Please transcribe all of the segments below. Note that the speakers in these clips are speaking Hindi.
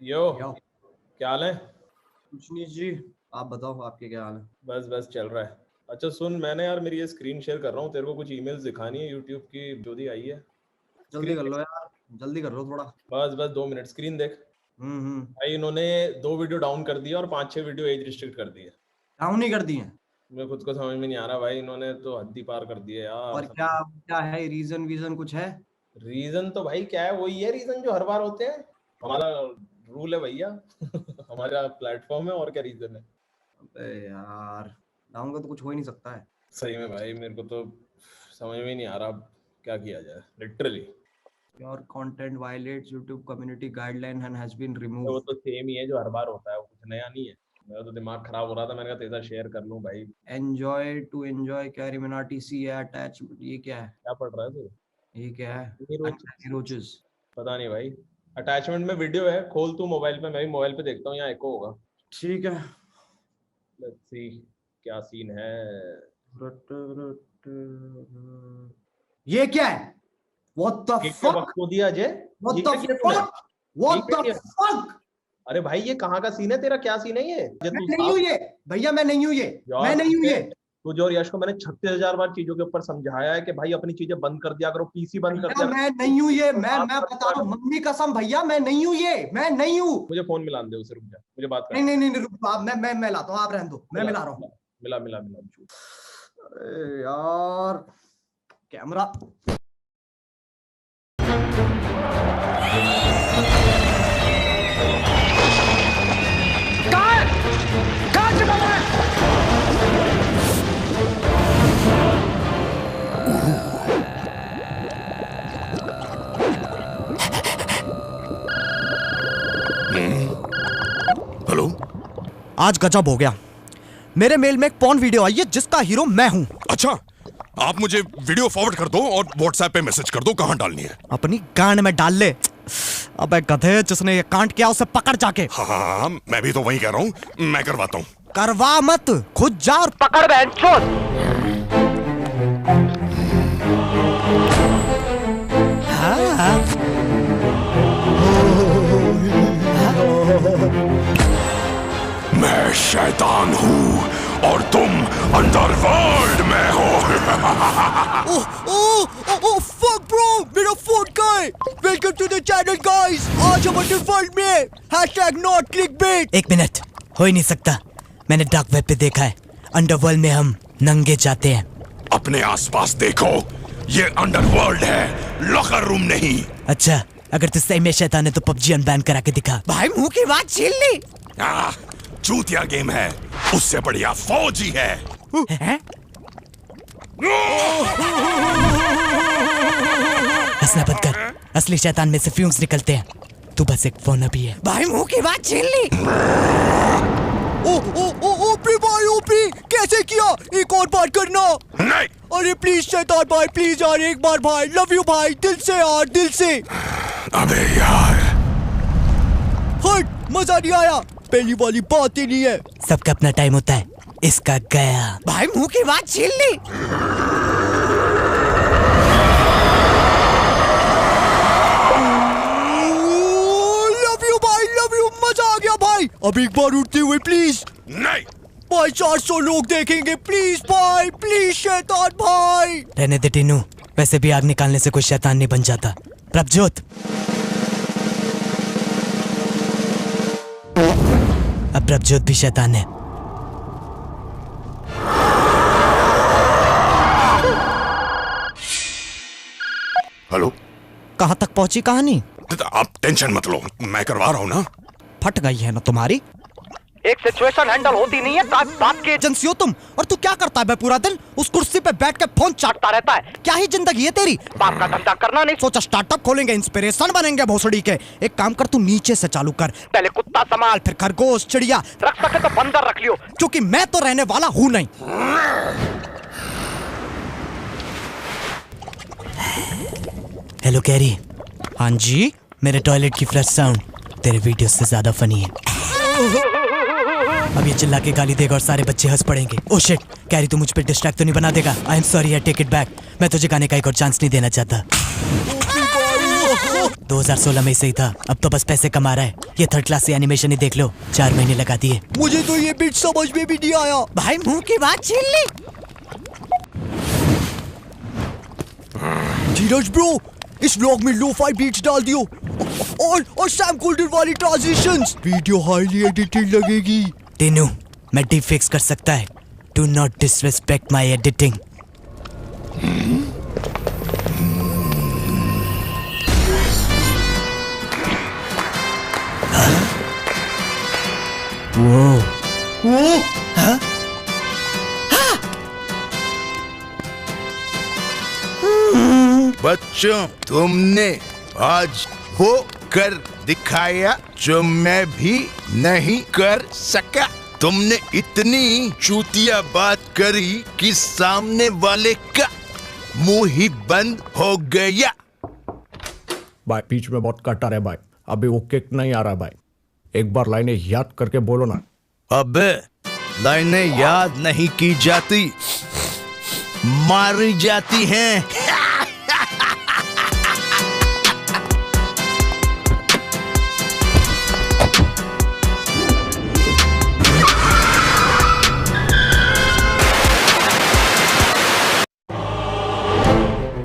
यो यो। क्या हाल है? कुछ नहीं जी, आप बताओ आपके क्या हाल है? बस बस चल रहा है। अच्छा सुन, मैंने यार मेरी ये स्क्रीन शेयर कर रहा हूँ, तेरे को कुछ ईमेल्स दिखानी है यूट्यूब की जो दी आई है। जल्दी कर लो यार, जल्दी कर लो थोड़ा। बस बस 2 मिनट, स्क्रीन देख। हम्म। भाई इन्होंने 2 वीडियो डाउन कर दिया और 5-6 वीडियो एज रिस्ट्रिक्ट कर दिए। डाउन नहीं कर दिए? मैं खुद को समझ में नहीं आ रहा भाई, इन्होंने तो हद ही पार कर दिए यार। और क्या क्या है रीजन वीजन कुछ है? रीजन तो भाई क्या है, वही है रीजन जो हर बार होते हैं। हमारा रूल है भैया हमारा प्लेटफॉर्म है, और क्या रीजन है। अबे यार, डाउन का तो कुछ हो ही नहीं सकता है। सही में भाई मेरे को तो समझ में ही नहीं आ रहा क्या किया जाए literally. Your content violates YouTube community guideline and has been removed. वो तो सेम ही है जो हर बार होता है, वो कुछ नया नहीं है। मेरा तो दिमाग खराब हो रहा था, मैंने कहा तेरे साथ शेयर कर लूं भाई। Enjoy to enjoy CarryMinati सी अटैच, ये क्या है? क्या पढ़ रहा है तू? ये क्या है? रोचेस। पता नहीं भाई। अटैचमेंट में वीडियो है, खोल तू मोबाइल पे, मैं भी मोबाइल पे देखता हूँ, यहाँ एको होगा। ठीक है। लेट्स सी क्या सीन है। ये क्या है? What the fuck? को दिया अजय। What ये the क्या किया तूने? fuck? What क्या the किया? fuck? अरे भाई ये कहाँ का सीन है तेरा? क्या सीन है ये? मैं नहीं हूँ ये भैया, मैं नहीं हूँ ये, मैं नहीं हूँ ये। तुझे और यश को मैंने 36,000 बार चीजों के ऊपर समझाया है कि भाई अपनी चीजें बंद कर दिया करो, पीसी बंद कर दिया। मैं नहीं हूँ ये, मैं बता रहा हूँ, मम्मी कसम भैया, मैं नहीं हूँ ये, मैं नहीं हूँ। मुझे फोन मिला दे उसे, रुक जा, मुझे बात कर। नहीं रुक, आप मैं लाता हूँ, आप रहने दो, मैं मिला रहा हूँ। मिला। अरे यार कैमरा। हेलो, आज गजब हो गया। मेरे मेल में एक पॉर्न वीडियो आई है जिसका हीरो मैं हूं। अच्छा, आप मुझे वीडियो फॉरवर्ड कर दो और व्हाट्सएप पे मैसेज कर दो कहां डालनी है। अपनी गांड में डाल ले। अबे गधे, जिसने ये कांड किया उसे पकड़ जाके। हाँ, मैं भी तो वही कह रहा हूँ, मैं करवाता हूँ। करवा मत, खुद जा और पकड़ बहनचोद। मैं शैतान हूँ और तुम अंडरवर्ल्ड में हो। ओह फक ब्रो, मेरा फोन का है। Welcome to the channel guys. आज हम अंडरवर्ल्ड में #not clickbait। एक मिनट, हो ही नहीं सकता। मैंने डार्क वेब पे देखा है, अंडरवर्ल्ड में हम नंगे जाते हैं। अपने आसपास देखो, ये अंडरवर्ल्ड है, लॉकर रूम नहीं। अच्छा, अगर तू सही में शैतान है तो पबजी अनबैन करा के दिखा। भाई मुंह की बात छीन ली। चूतिया गेम है, उससे बढ़िया फौजी है। हंसना बंद कर, असली शैतान में से फ्यूम्स निकलते हैं। तू बस एक फोन अभी है। भाई मुंह की बात छीन ली। ओपी भाई, ओपी कैसे किया? एक और बार करना। नहीं। अरे प्लीज शैतान भाई, प्लीज यार, एक बार भाई, लव यू भाई, दिल से यार, दिल से। अबे यार, हट, मजा नहीं आया। पहली वाली बात ही नहीं है। सबका अपना टाइम होता है, इसका गया। भाई मुंह की बात छीन ली। लव यू भाई, लव यू, मजा आ गया भाई। अब एक बार उठते हुए प्लीज। नहीं भाई, 400 लोग देखेंगे, प्लीज भाई, प्लीज शैतान भाई। रहने दे टीनू, वैसे भी आग निकालने से कोई शैतान नहीं बन जाता। प्रभजोत, अब प्रभजोत भी शैतान है। हेलो, कहाँ तक पहुंची कहानी? आप टेंशन मत लो, मैं करवा रहा हूँ ना। फट गई है ना तुम्हारी। एक सिचुएशन हैंडल होती नहीं है, बात के एजेंसी हो तुम। और तू क्या करता है बे पूरा दिन? उस कुर्सी पे बैठ के फोन चाटता रहता है। क्या ही जिंदगी है तेरी? बाप का धंधा करना नहीं सोचा, स्टार्टअप खोलेंगे, इंस्पिरेशन बनेंगे भोसड़ी के। एक काम कर, तू नीचे से चालू कर। पहले कुत्ता संभाल, फिर खरगोश, चिड़िया, रख सके तो बंदर रख लियो, क्योंकि मैं तो रहने वाला हूँ नहीं। Hello carry. हाँ जी, मेरे टॉयलेट की फ्लश साउंड तेरे वीडियो से ज्यादा फनी है। अब ये चिल्ला के गाली देगा और सारे बच्चे हंस पड़ेंगे। ओह शिट, कैरी तू मुझ पे डिस्ट्रैक्ट तो नहीं बना देगा? I am sorry, I take it back. मैं तुझे गाने का एक और चांस नहीं देना चाहता। 2016 में सही था, अब तो बस पैसे कमा रहा है। ये थर्ड क्लास से एनिमेशन ही देख लो, 4 महीने लगा दिए। मुझे तो ये बीट समझ में भी नहीं आया। भाई मुंह की बात छीन ली। धीरज ब्रो, इस व्लॉग में लो-फाई बीट्स डाल दियो और सैम गोल्डन वाली ट्रांजिशंस। वीडियो हाईली एडिटेड लगेगी। टीनू, मैं डीप फिक्स कर सकता है। Do not disrespect my editing. बच्चों, तुमने आज वो कर दिखाया जो मैं भी नहीं कर सका। तुमने इतनी चूतिया बात करी कि सामने वाले का मुंह ही बंद हो गया। भाई बीच में बहुत कट आ रहा है भाई, अभी वो किक नहीं आ रहा भाई। एक बार लाइनें याद करके बोलो ना। अबे लाइनें याद नहीं की जाती, मारी जाती हैं।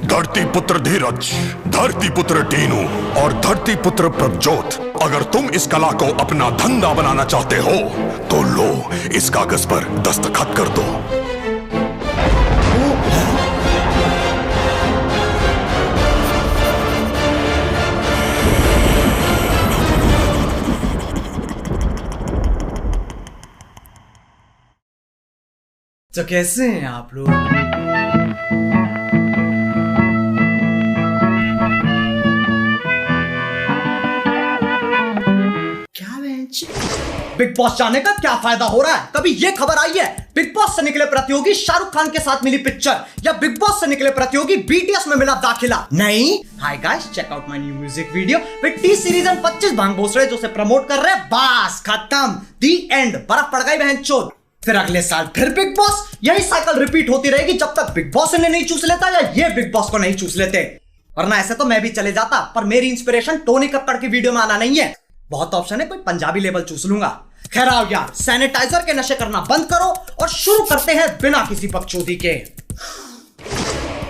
धरती पुत्र धीरज, धरती पुत्र टीनू और धरती पुत्र प्रभजोत, अगर तुम इस कला को अपना धंधा बनाना चाहते हो तो लो, इस कागज पर दस्तखत कर दो। तो कैसे हैं आप लोग? बिग बॉस जाने का क्या फायदा हो रहा है? कभी ये खबर आई है बिग बॉस से निकले प्रतियोगी शाहरुख खान के साथ मिली पिक्चर, या बिग बॉस से निकले प्रतियोगी बीटीएस में मिला दाखिला? नहीं। Hi guys, check out my new music video with T Series and 25 भांग भोसड़े जो से प्रमोट कर रहे हैं। बस खत्म, दी एंड। बर्फ पड़ गई बहनचोद। फिर अगले साल फिर बिग बॉस। यही साइकिल रिपीट होती रहेगी जब तक बिग बॉस इन्हें नहीं चूस लेता या ये बिग बॉस को नहीं चूस लेते। वरना ऐसे तो मैं भी चले जाता, पर मेरी इंस्पिरेशन टोनी कक्कड़ की वीडियो में आना नहीं है। बहुत ऑप्शन है, कोई पंजाबी लेवल चूस लूंगा। खैर आओ यार, सैनिटाइजर के नशे करना बंद करो और शुरू करते हैं बिना किसी बकचोदी के।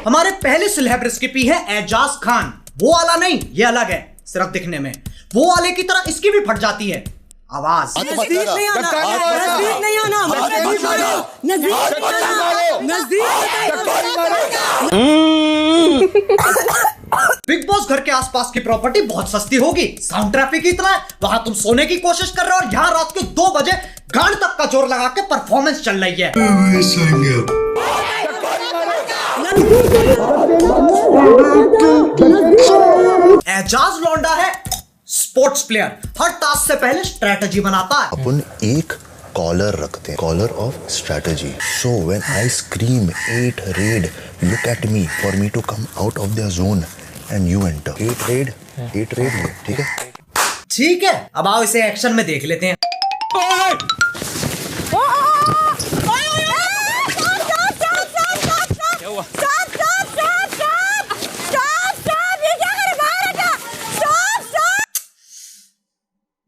हमारे पहले सेलेब रेसिपी है एजाज खान। वो वाला नहीं, ये अलग है, सिर्फ दिखने में। वो वाले की तरह इसकी भी फट जाती है आवाज। नजदीक नहीं आना, नजदीक नहीं आना, बिग बॉस घर के आसपास की प्रॉपर्टी बहुत सस्ती होगी, साउंड ट्रैफिक इतना है, वहां तुम सोने की कोशिश कर रहे हो और यहाँ रात के 2 बजे गांड तक का जोर लगा के परफॉर्मेंस चल रही है। एजाज लौंडा है स्पोर्ट्स प्लेयर, हर टास्क से पहले स्ट्रेटजी बनाता है। अपन एक कॉलर रखते हैं, caller of strategy. So when I scream 8 red, look at me for me to come out of the zone and you enter. 8 red, ठीक है? ठीक है, अब आओ इसे एक्शन में देख लेते हैं।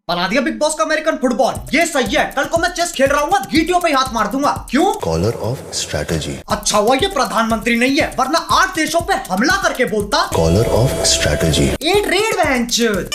बना दिया बिग बॉस का अमेरिकन फुटबॉल, ये सही है। कल को मैं चेस खेल रहा हूँ, गीटियों पे हाथ मार दूंगा। क्यों? Caller of strategy. अच्छा हुआ ये प्रधानमंत्री नहीं है, वरना 8 देशों पे हमला करके बोलता। Collar of strategy. 8 रेड बहनचोद।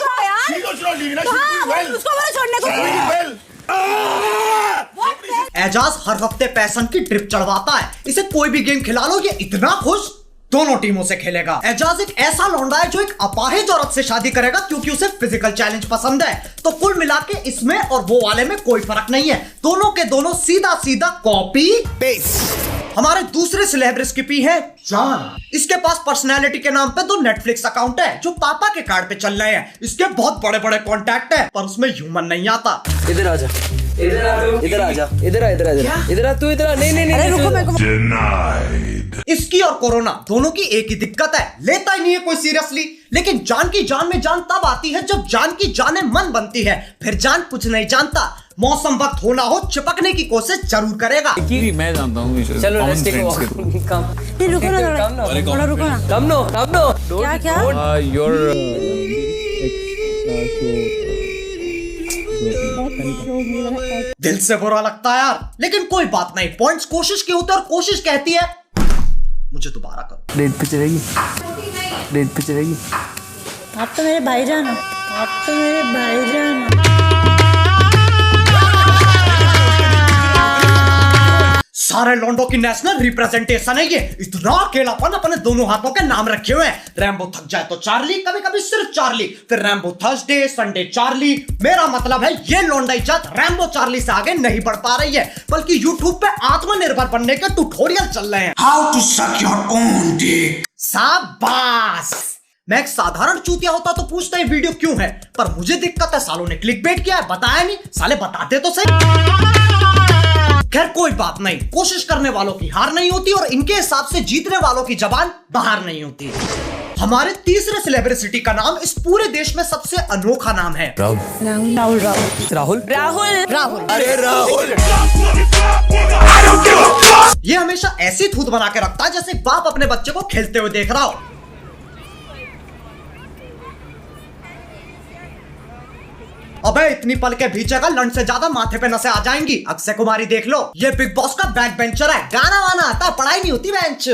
एजाज हर हफ्ते पैसन की ट्रिप चढ़वाता है। इसे कोई भी गेम खिला लो, ये इतना खुश दोनों टीमों से खेलेगा। एजाज एक ऐसा लौंडा है जो एक अपाहिज औरत से शादी करेगा क्योंकि उसे फिजिकल चैलेंज पसंद है। तो कुल मिला के इसमें और वो वाले में कोई फर्क नहीं है, दोनों के दोनों सीधा सीधा कॉपी पेस्ट। हमारे दूसरे सेलेब रेसिपी है जॉन। इसके पास पर्सनैलिटी के नाम पे 2 नेटफ्लिक्स अकाउंट है जो पापा के कार्ड पे चल रहे हैं। इसके बहुत बड़े बड़े कॉन्टैक्ट है, पर उसमें ह्यूमन नहीं आता। इधर आजा, इधर आ, इधर आ, इधर आ, तू इधर आ। नहीं, रुको मेरे को। इसकी और कोरोना दोनों की एक ही दिक्कत है, लेता ही नहीं है कोई सीरियसली। लेकिन जान की जान में जान तब आती है जब जान की जाने मन बनती है। फिर जान कुछ नहीं जानता, मौसम वक्त होना हो चिपकने की कोशिश जरूर करेगा। मैं जानता हूँ। चलो रुको ना, कम नो। क्या दिल से बुरा लगता है यार, लेकिन कोई बात नहीं, पॉइंट्स कोशिश की होते और कोशिश कहती है मुझे दोबारा करो। डेट पे चलेगी, डेट पे चलेगी। आप तो मेरे भाईजान हो, आप तो मेरे भाईजान हो। सारे लॉन्डो की नेशनल रिप्रेजेंटेशन है ये। इतना अकेलापन अपने दोनों हाथों के नाम रखे हुए हैं। रैम्बो थक जाए तो चार्ली, कभी कभी सिर्फ चार्ली, फिर रैम्बो थर्सडे, संडे चार्ली। मेरा मतलब है ये लॉन्डा इज्जत रैम्बो चार्ली से आगे नहीं बढ़ पा रही है, बल्कि यूट्यूब पे आत्मनिर्भर बनने के ट्यूटोरियल चल रहे हैं। How to suck your own dick. शाबाश। मैं एक साधारण चूतिया होता तो पूछता ये वीडियो क्यों है, पर मुझे दिक्कत है सालों ने क्लिकबेट किया है, बताया नहीं। साले बताते तो सही। खैर कोई बात नहीं, कोशिश करने वालों की हार नहीं होती और इनके हिसाब से जीतने वालों की जबान बाहर नहीं होती। हमारे तीसरे सेलिब्रिटी का नाम इस पूरे देश में सबसे अनोखा नाम है राहुल। अरे राहुल, ये हमेशा ऐसी थूत बना के रखता है जैसे बाप अपने बच्चे को खेलते हुए देख रहा हो। अबे इतनी पल के भीचेगा लंड से ज्यादा माथे पे नसें आ जाएंगी। अक्षय कुमारी देख लो, ये बिग बॉस का बैक बेंचर है, गाना वाना आता, पढ़ाई नहीं होती बेंच।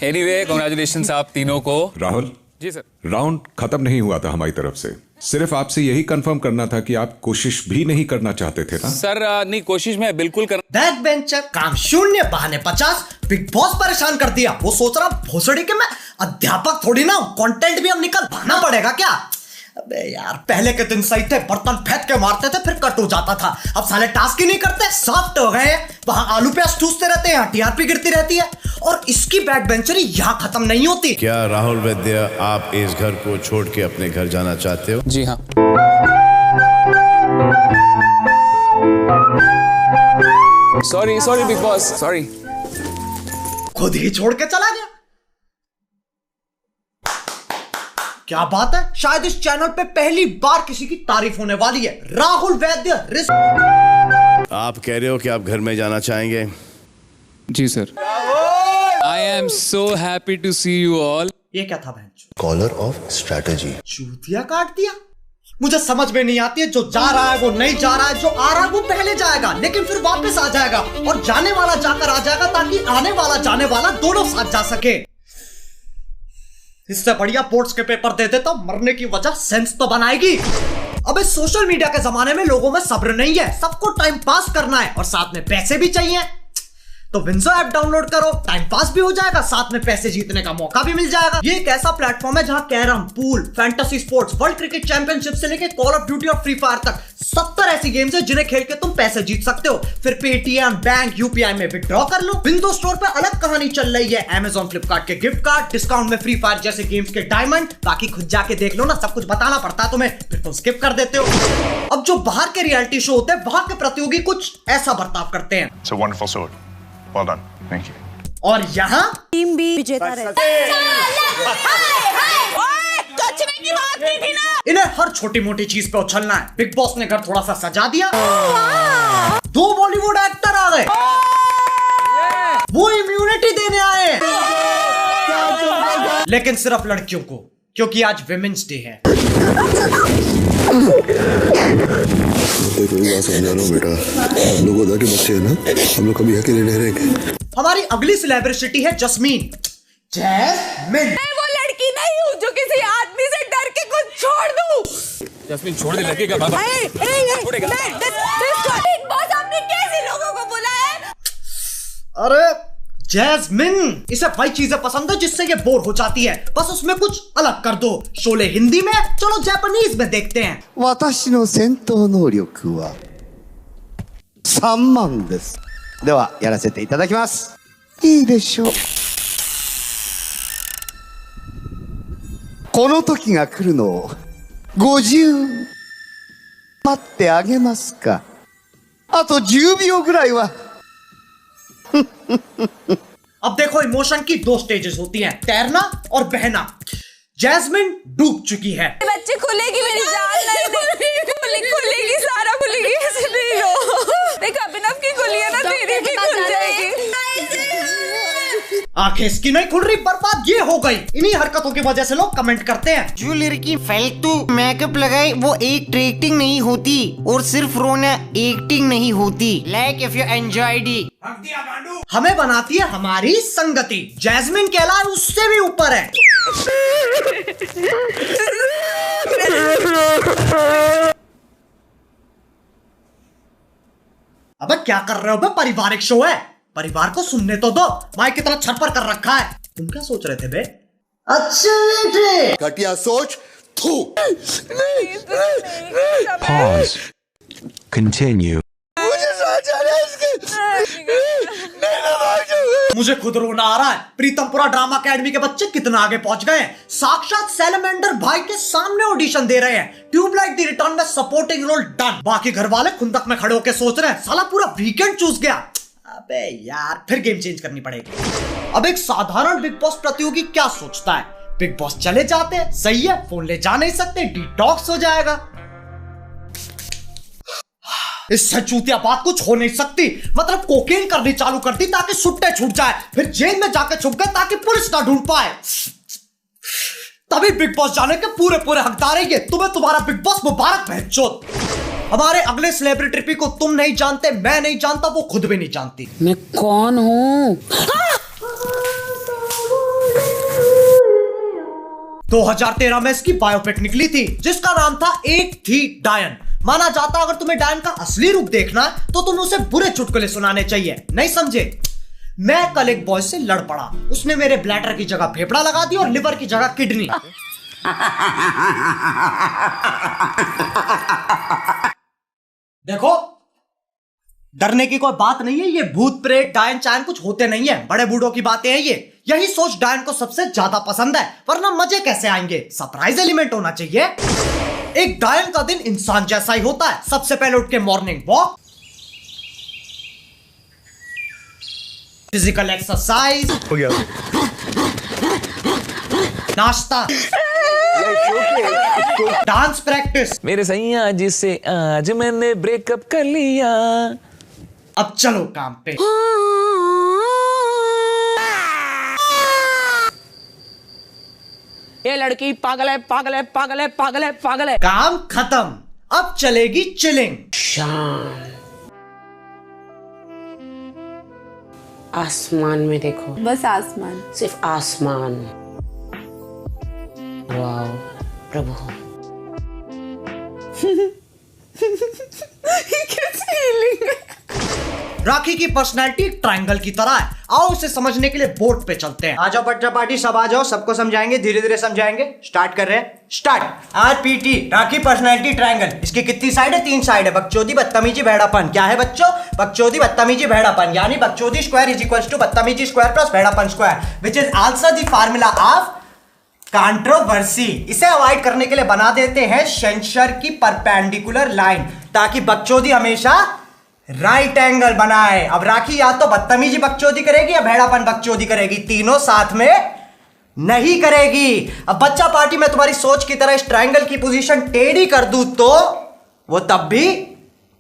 एनीवे कांग्रेचुलेशंस आप तीनों को। राहुल जी सर। राउंड खत्म नहीं हुआ था हमारी तरफ से, सिर्फ आपसे यही कंफर्म करना था कि आप कोशिश भी नहीं करना चाहते थे ना? सर नहीं, कोशिश में बिल्कुल कर। बैक बेंचर, काम शून्य, बहाने 50। बिग बॉस परेशान कर दिया। वो सोच रहा भोसड़ी के मैं अध्यापक थोड़ी ना हूं, कंटेंट भी हम निकल भाना पड़ेगा क्या। अबे यार पहले के दिन सही थे, बर्तन फेंक के मारते थे फिर कट हो जाता था। अब साले टास्क ही नहीं करते, सॉफ्ट हो गए। वहां आलू प्याज ठूसते रहते हैं, टीआरपी गिरती रहती है और इसकी बैक बेंचरी यहाँ खत्म नहीं होती। क्या राहुल वैद्य आप इस घर को छोड़ के अपने घर जाना चाहते हो? जी हाँ। Sorry big boss, sorry. खुद ही छोड़ के चला गया। क्या बात है, शायद इस चैनल पे पहली बार किसी की तारीफ होने वाली है। राहुल वैद्य आप कह रहे हो कि आप घर में जाना चाहेंगे? जी sir. I am so happy to see you all. ये क्या था बहन? Collar of strategy. चूतिया काट दिया। मुझे समझ में नहीं आती है, जो जा रहा है वो नहीं जा रहा है, जो आ रहा है वो पहले जाएगा लेकिन फिर वापस आ जाएगा, और जाने वाला जाकर आ जाएगा ताकि आने वाला जाने वाला दोनों साथ जा सके। इससे बढ़िया बोर्ड्स के पेपर दे दे तो मरने की वजह सेंस तो बनाएगी। अब इस सोशल मीडिया के जमाने में लोगों में सब्र नहीं है, सबको टाइम पास करना है और साथ में पैसे भी चाहिए। तो विंजो ऐप डाउनलोड करो, टाइम पास भी हो जाएगा, साथ में पैसे जीतने का मौका भी मिल जाएगा। ये एक ऐसा प्लेटफॉर्म है जहां carrom, pool, fantasy sports, world cricket championship से लेकर कॉल ऑफ ड्यूटी और फ्री फायर तक 70 ऐसी गेम्स है जिन्हें खेल के तुम पैसे जीत सकते हो। फिर पेटीएम, बैंक, यूपीआई में विड्रॉ कर लो। विंडो स्टोर पे अलग कहानी चल रही है, अमेजॉन, फ्लिपकार्ट के गिफ्ट कार्ड, डिस्काउंट में फ्री फायर जैसे गेम्स के डायमंड। बाकी खुद जाके देख लो ना, सब कुछ बताना पड़ता है तुम्हें, फिर तुम स्किप कर देते हो। अब जो बाहर के रियलिटी शो होते हैं वहां के प्रतियोगी कुछ ऐसा बर्ताव करते हैं। It's a wonderful sword. Well done. Thank you. और यहाँ टीम भी विजेता रहती है। इन्हें हर छोटी मोटी चीज पे उछलना है। बिग बॉस ने घर थोड़ा सा सजा दिया, 2 बॉलीवुड एक्टर आ गए, वो इम्यूनिटी देने आए, लेकिन सिर्फ लड़कियों को, क्योंकि आज विमेंस डे है। कोई बात समझा लो बेटा, हम लोग उधर के बच्चे हैं ना, हम लोग कभी अकेले नहीं रहेंगे। हमारी अगली सेलिब्रिटी है जस्मीन। जैस्मिन। मैं वो लड़की नहीं हूँ जो किसी आदमी से डर के कुछ छोड़ दूँ। जस्मीन छोड़ दे, लगेगा बाबा। बिग बॉस आपने कैसे लोगों को बुलाया? अरे जैस्मिन, इसे वही चीजें पसंद है जिससे ये बोर हो जाती है, बस उसमें कुछ अलग कर दो। शोले हिंदी में, चलो जापानीज में देखते हैं। 私の戦闘能力は3万です。ではやらせていただきます。いいでしょう。この時が来るのを50待ってあげますか。あと10秒ぐらいは。अब देखो, इमोशन की 2 स्टेजेस होती हैं, तैरना और बहना। जैस्मिन डूब चुकी है। बच्चे खुलेगी मेरी जान नहीं, खुलेगी सारा खुलेगी, ऐसे नहीं लो। देख अभिनव की खुली है ना, तेरी भी खुल जाएगी। आंखें इसकी नहीं खुल रही, बर्बाद ये हो गई। इन्हीं हरकतों की वजह से लोग कमेंट करते हैं। जो लड़की फालतू मेकअप लगाए वो एक्टिंग नहीं होती, और सिर्फ रोना एक्टिंग नहीं होती। Like if you enjoyed it. हमें बनाती है हमारी संगति। जैस्मिन कहलाए उससे भी ऊपर है। अबे क्या कर रहे हो बे? पारिवारिक शो है, परिवार को सुनने तो दो। माइक कितना छरपर कर रखा है। तुम क्या सोच रहे थे बे? अच्छा बेटे, घटिया सोच। थू। Pause. Continue. मुझे खुद रोना आ रहा है। प्रीतमपुरा ड्रामा अकेडमी के बच्चे कितना आगे पहुंच गए हैं। साक्षात सैलमेंडर भाई के सामने ऑडिशन दे रहे हैं। ट्यूबलाइट द रिटर्न में सपोर्टिंग रोल डन। बाकी घर वाले खुंदक में खड़े होकर सोच रहे हैं साला पूरा वीकेंड चूस गया। अबे यार, फिर गेम चेंज करनी पड़ेगी। अब एक साधारण बिग बॉस प्रतियोगी क्या सोचता है? बिग बॉस चले जाते हैं, सही है, फोन ले जा नहीं सकते, डिटॉक्स हो जाएगा। इससे चूतिया बात कुछ हो नहीं सकती। मतलब कोकेन करनी चालू कर दी ताकि सुट्टे छूट जाए, फिर जेल में जाके छुप गए ताकि पुलिस ना ढूंढ पाए। तभी बिग बॉस जाने के पूरे पूरे हकदार है ये। तुम्हें तुम्हारा बिग बॉस मुबारक बहनचोद। हमारे अगले सेलिब्रिटी को तुम नहीं जानते, मैं नहीं जानता, वो खुद भी नहीं जानती। मैं कौन हूँ? 2013 में इसकी बायोपिक निकली थी जिसका नाम था एक थी डायन। माना जाता अगर तुम्हें डायन का असली रूप देखना है तो तुम्हें उसे बुरे चुटकुले सुनाने चाहिए। नहीं समझे? मैं कल एक बॉय से लड़ पड़ा। उसने मेरे ब्लैडर की जगह फेफड़ा लगा दी और लिवर की जगह किडनी। देखो, डरने की कोई बात नहीं है। ये भूत प्रेत डायन चायन कुछ होते नहीं है, बड़े बूढ़ों की बातें हैं ये। यही सोच डायन को सबसे ज्यादा पसंद है, वरना मजे कैसे आएंगे? सरप्राइज एलिमेंट होना चाहिए। एक डायन का दिन इंसान जैसा ही होता है। सबसे पहले उठ के मॉर्निंग वॉक, फिजिकल एक्सरसाइज हो गया, नाश्ता, डांस प्रैक्टिस। मेरे सैया जिससे आज मैंने ब्रेकअप कर लिया। अब चलो काम पे। ये लड़की पागल है, पागल है, पागल है, पागल है, पागल है। काम खत्म, अब चलेगी चिलिंग। शाम आसमान में देखो, बस आसमान, सिर्फ आसमान। वाह प्रभु। कैसी फीलिंग है? राखी की पर्सनैलिटी ट्रायंगल की तरह है। आओ इसे समझने के लिए बोर्ड पे चलते हैं। आ जाओ बच्चा पार्टी, सब आ जाओ, सबको समझाएंगे, धीरे धीरे समझाएंगे। स्टार्ट कर रहे हैं। स्टार्ट। आरपीटी, राखी पर्सनैलिटी ट्रायंगल। इसकी कितनी साइड है? 3 साइड है। बकचोदी, बदतमीजी, भेड़ापन। क्या है बच्चों? बकचोदी, बदतमीजी, भेड़ापन। यानी बकचोदी स्क्वायर इज इक्वल टू बदतमीजी स्क्वायर प्लस भेड़ापन square, which is also the formula of controversy. इसे अवॉइड करने के लिए बना देते हैं सेंसर की परपेंडिकुलर लाइन, ताकि बकचोदी हमेशा राइट एंगल बनाए। अब राखी या तो बदतमीजी बकचोदी करेगी या भेड़ापन बकचोदी करेगी, तीनों साथ में नहीं करेगी। अब बच्चा पार्टी में तुम्हारी सोच की तरह इस ट्रायंगल की पोजीशन टेढ़ी कर दूं तो वो तब भी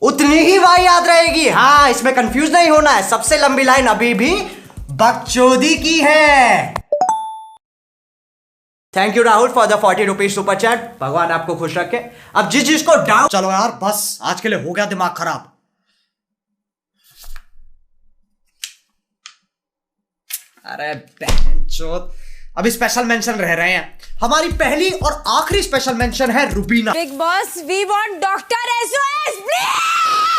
उतनी ही वाई याद रहेगी। हाँ, इसमें कंफ्यूज नहीं होना है। सबसे लंबी लाइन अभी भी बकचोदी की है। Thank you Rahul for the 40 rupees super chat. भगवान आपको खुश रखे। अब जिसको डाउट, चलो यार बस, आज के लिए हो गया दिमाग खराब। अरे बहनचोद, अभी स्पेशल मेंशन रह रहे हैं। हमारी पहली और आखिरी स्पेशल मेंशन है Rubina. Bigg Boss, we want doctor SOS please.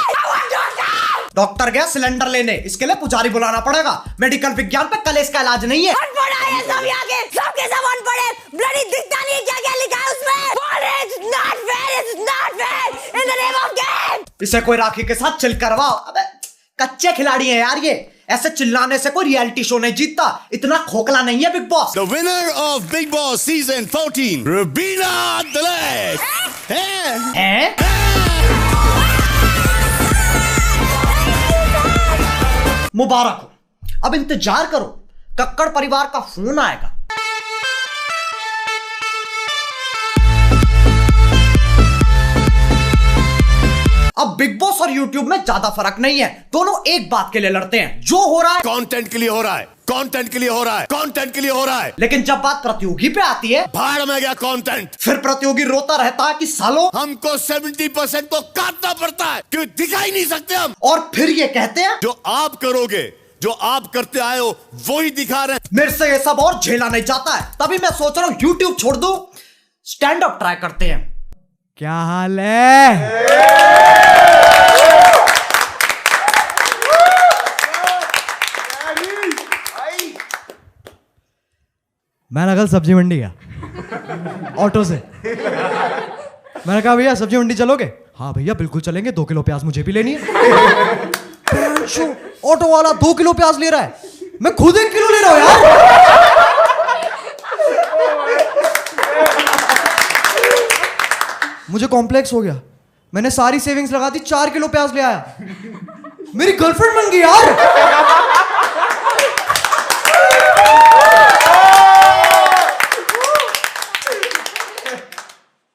I want doctor. Doctor गया सिलेंडर लेने, इसके लिए पुजारी बुलाना पड़ेगा। मेडिकल विज्ञान पे कल इसका इलाज नहीं है। अनपढ़ है सब यहाँ के, सबके सब अनपढ़ है। ब्लडी दिखता नहीं क्या क्या लिखा है उसमें। It's not fair, it's not fair in the name of game। इसे कोई राखी के साथ चिल करवाओ। अबे कच्चे खिलाड़ी हैं यार ये, ऐसे चिल्लाने से कोई रियलिटी शो नहीं जीतता। इतना खोखला नहीं है big boss. The winner of Big Boss Season 14, Rubina Dalek. हैं? मुबारक हो। अब इंतजार करो, कक्कड़ परिवार का फोन आएगा। अब बिग बॉस और यूट्यूब में ज्यादा फर्क नहीं है, दोनों एक बात के लिए लड़ते हैं। जो हो रहा है कंटेंट के लिए हो रहा है, कंटेंट के लिए हो रहा है, कंटेंट के लिए हो रहा है। लेकिन जब बात प्रतियोगी पे आती है, भाड़ में गया कंटेंट। फिर प्रतियोगी रोता रहता है कि सालों हमको 70% को काटना पड़ता है क्यों दिखाई नहीं सकते हम। और फिर ये कहते हैं जो आप करोगे, जो आप करते आए हो वो ही दिखा रहे हैं। मेरे से ये सब और झेला नहीं जाता है, तभी मैं सोच रहा हूँ YouTube छोड़ दूं, स्टैंड अप ट्राई करते हैं। क्या हाल है? मैंने कल सब्जी मंडी गया ऑटो से। मैंने कहा भैया सब्जी मंडी चलोगे? हाँ भैया बिल्कुल चलेंगे, 2 किलो प्याज मुझे भी लेनी है। ऑटो वाला 2 किलो प्याज ले रहा है, मैं खुद 1 किलो ले रहा हूं यार। मुझे कॉम्प्लेक्स हो गया, मैंने सारी सेविंग्स लगा दी, 4 किलो प्याज ले आया। मेरी गर्लफ्रेंड बन गई यार।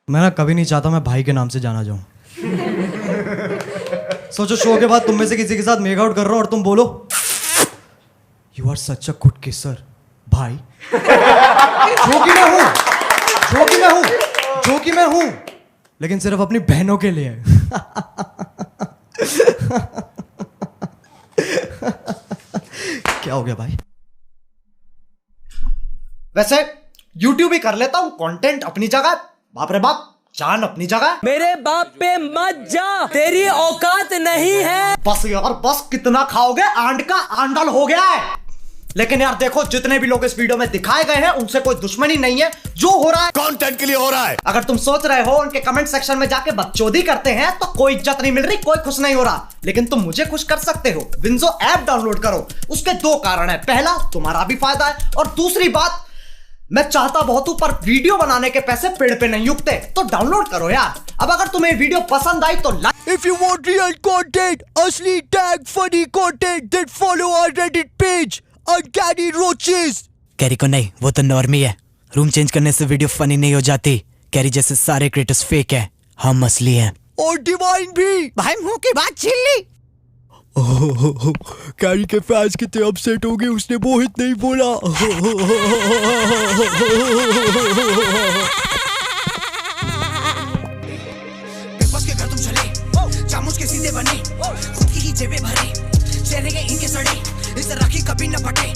मैं कभी नहीं चाहता मैं भाई के नाम से जाना जाऊं। सोचो शो के बाद तुम में से किसी के साथ मेक आउट कर रहा हूं और तुम बोलो you are such a good kisser भाई। जो कि मैं हूं, लेकिन सिर्फ अपनी बहनों के लिए। क्या हो गया भाई? वैसे YouTube ही कर लेता हूं, कंटेंट अपनी जगह, बाप रे बाप, जान अपनी जगह। मेरे बाप पे मत जा, तेरी औकात नहीं है। बस यार बस, कितना खाओगे? आंड का आंडल हो गया है। लेकिन यार देखो, जितने भी लोग इस वीडियो में दिखाए गए हैं उनसे कोई दुश्मनी नहीं है, जो हो रहा है कंटेंट के लिए हो रहा है। अगर तुम सोच रहे हो उनके कमेंट सेक्शन में जाके बकचोदी करते हैं तो कोई इज्जत नहीं मिल रही, कोई खुश नहीं हो रहा, लेकिन तुम मुझे खुश कर सकते हो। विंजो ऐप डाउनलोड करो। उसके 2 कारण है, पहला तुम्हारा भी फायदा है, और दूसरी बात, मैं चाहता बहुत हूं पर वीडियो बनाने के पैसे पेड़ पे नहीं उगते, तो डाउनलोड करो यार। अब अगर तुम्हें वीडियो पसंद आई तो If you want real content, असली tag funny content, then follow our Reddit page, Uncanny Roaches। Carry को नहीं, वो तो नॉर्मी है। रूम चेंज करने से वीडियो फनी नहीं हो जाती। कैरी जैसे सारे क्रिएटर्स फेक है, हम असली हैं। और डिवाइन भी। भाई मुंह की बात छीन ली। कैरी के फैंस कितने अपसेट हो गए, उसने मोहित नहीं बोला। बस के घर तुम चले, चामुच के सीधे बने, खुद की ही जेबें भरे, चले गए इनके सड़े, इस राखी कभी न फटे।